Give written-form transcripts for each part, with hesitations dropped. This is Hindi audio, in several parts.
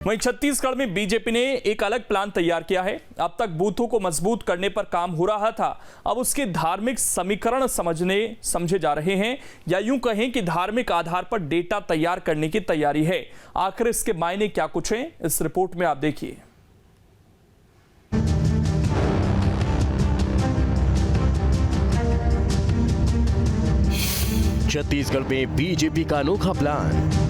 वहीं छत्तीसगढ़ में बीजेपी ने एक अलग प्लान तैयार किया है। अब तक बूथों को मजबूत करने पर काम हो रहा था, अब उसके धार्मिक समीकरण समझे जा रहे हैं, या यूं कहें कि धार्मिक आधार पर डेटा तैयार करने की तैयारी है। आखिर इसके मायने क्या कुछ हैं, इस रिपोर्ट में आप देखिए। छत्तीसगढ़ में बीजेपी का अनोखा प्लान,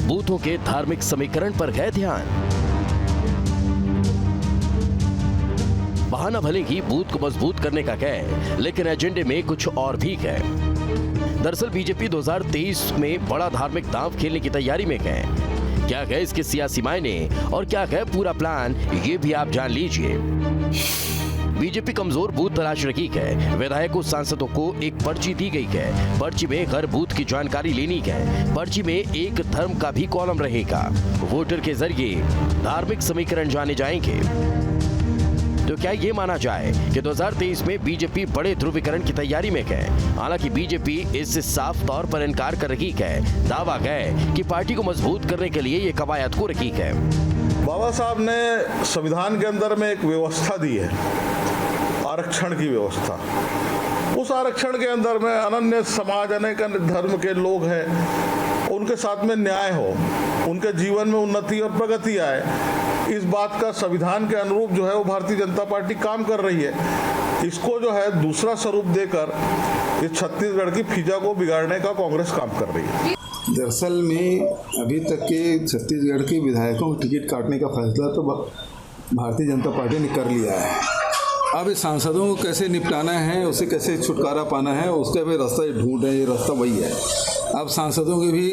बूथों के धार्मिक समीकरण पर है ध्यान। बहाना भले ही बूथ को मजबूत करने का है, लेकिन एजेंडे में कुछ और भी है। दरअसल बीजेपी 2023 में बड़ा धार्मिक दांव खेलने की तैयारी में है। क्या है इसके सियासी मायने और क्या है पूरा प्लान, ये भी आप जान लीजिए। बीजेपी कमजोर बूथ तलाश रही है। विधायकों सांसदों को एक पर्ची दी गई है। पर्ची में हर बूथ की जानकारी लेनी है। पर्ची में एक धर्म का भी कॉलम रहेगा। वोटर के जरिए धार्मिक समीकरण जाने जाएंगे। तो क्या ये माना जाए कि 2023 में बीजेपी बड़े ध्रुवीकरण की तैयारी में है? हालांकि बीजेपी इससे साफ तौर पर इनकार कर रही है। दावा है कि पार्टी को मजबूत करने के लिए ये कवायद हो रही है। बाबा साहब ने संविधान के अंदर में एक व्यवस्था दी है, आरक्षण की व्यवस्था। उस आरक्षण के अंदर में अनन्य समाज, अनेक धर्म के लोग हैं, उनके साथ में न्याय हो, उनके जीवन में उन्नति और प्रगति आए, इस बात का संविधान के अनुरूप जो है वो भारतीय जनता पार्टी काम कर रही है। इसको जो है दूसरा स्वरूप देकर इस छत्तीसगढ़ की फिजा को बिगाड़ने का कांग्रेस काम कर रही है। दरअसल में अभी तक के छत्तीसगढ़ के विधायकों को टिकट काटने का फैसला तो भारतीय जनता पार्टी ने कर लिया है। अब इस सांसदों को कैसे निपटाना है, उसे कैसे छुटकारा पाना है, उसका भी रास्ता ढूंढ रहे हैं। ये रास्ता वही है। अब सांसदों के भी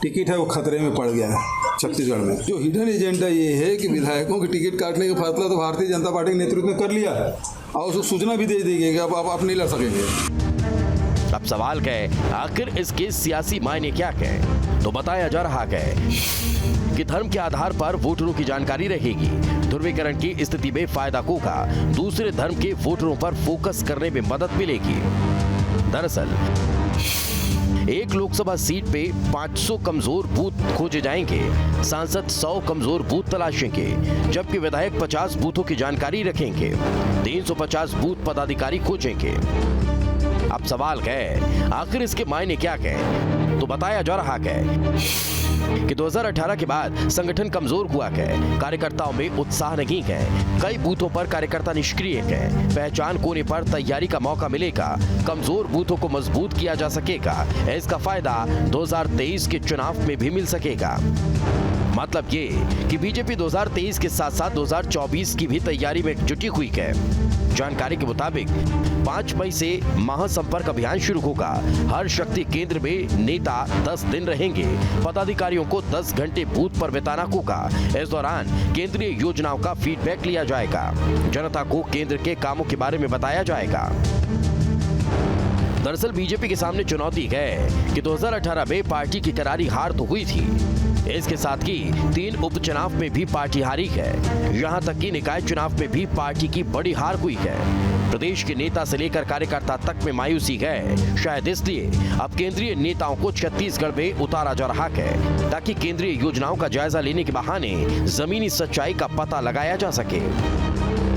टिकट है वो खतरे में पड़ गया है छत्तीसगढ़ में। जो हिडन एजेंडा ये है कि विधायकों की टिकट काटने का फैसला तो भारतीय जनता पार्टी के नेतृत्व में कर लिया है और उसको सूचना भी दे दी गई कि अब आप नहीं लड़ सकेंगे। अब सवाल है आखिर इसके सियासी मायने क्या है? तो बताया जा रहा है कि धर्म के आधार पर वोटरों की जानकारी रहेगी। ध्रुवीकरण की स्थिति में फायदा होगा, दूसरे धर्म के वोटरों पर फोकस करने में मदद मिलेगी। दरअसल एक लोकसभा सीट पे 500 कमजोर बूथ खोजे जाएंगे, सांसद 100 कमजोर बूथ तलाशेंगे, जबकि विधायक 50 बूथों की जानकारी रखेंगे, 350 बूथ पदाधिकारी खोजेंगे। अब सवाल है आखिर इसके मायने क्या है? तो बताया जा रहा है कि 2018 के बाद संगठन कमजोर हुआ है, कार्यकर्ताओं में उत्साह नहीं है, कई बूथों पर कार्यकर्ता निष्क्रिय है। पहचान खोने पर तैयारी का मौका मिलेगा, कमजोर बूथों को मजबूत किया जा सकेगा। इसका फायदा 2023 के चुनाव में भी मिल सकेगा। मतलब ये कि बीजेपी 2023 के साथ साथ 2024 की भी तैयारी में जुटी हुई है। जानकारी के मुताबिक 5 मई से महासंपर्क अभियान शुरू होगा। हर शक्ति केंद्र में नेता 10 दिन रहेंगे। पदाधिकारियों को 10 घंटे बूथ पर बिताना होगा। इस दौरान केंद्रीय योजनाओं का फीडबैक लिया जाएगा। जनता को केंद्र के कामों के बारे में बताया जाएगा। दरअसल बीजेपी के सामने चुनौती है कि 2018 में पार्टी की करारी हार तो हुई थी, इसके साथ ही 3 उपचुनाव में भी पार्टी हारी है। यहां तक कि निकाय चुनाव में भी पार्टी की बड़ी हार हुई है। प्रदेश के नेता से लेकर कार्यकर्ता तक में मायूसी है। शायद इसलिए अब केंद्रीय नेताओं को छत्तीसगढ़ में उतारा जा रहा है, ताकि केंद्रीय योजनाओं का जायजा लेने के बहाने जमीनी सच्चाई का पता लगाया जा सके।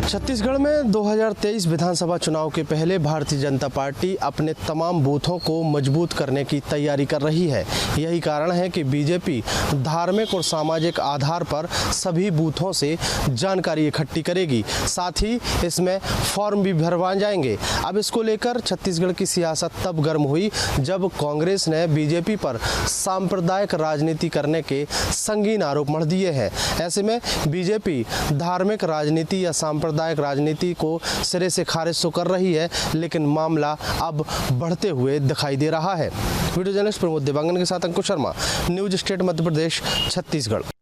छत्तीसगढ़ में 2023 विधानसभा चुनाव के पहले भारतीय जनता पार्टी अपने तमाम बूथों को मजबूत करने की तैयारी कर रही है। यही कारण है कि बीजेपी धार्मिक और सामाजिक आधार पर सभी बूथों से जानकारी इकट्ठी करेगी, साथ ही इसमें फॉर्म भी भरवाए जाएंगे। अब इसको लेकर छत्तीसगढ़ की सियासत तब गर्म हुई जब कांग्रेस ने बीजेपी पर सांप्रदायिक राजनीति करने के संगीन आरोप मढ़ दिए हैं। ऐसे में बीजेपी धार्मिक राजनीति या सांप्रदायिक राजनीति को सिरे से खारिज तो कर रही है, लेकिन मामला अब बढ़ते हुए दिखाई दे रहा है। वीडियो जर्नलिस्ट प्रमोद देवांगन के साथ अंकुश शर्मा, न्यूज स्टेट मध्य प्रदेश, छत्तीसगढ़।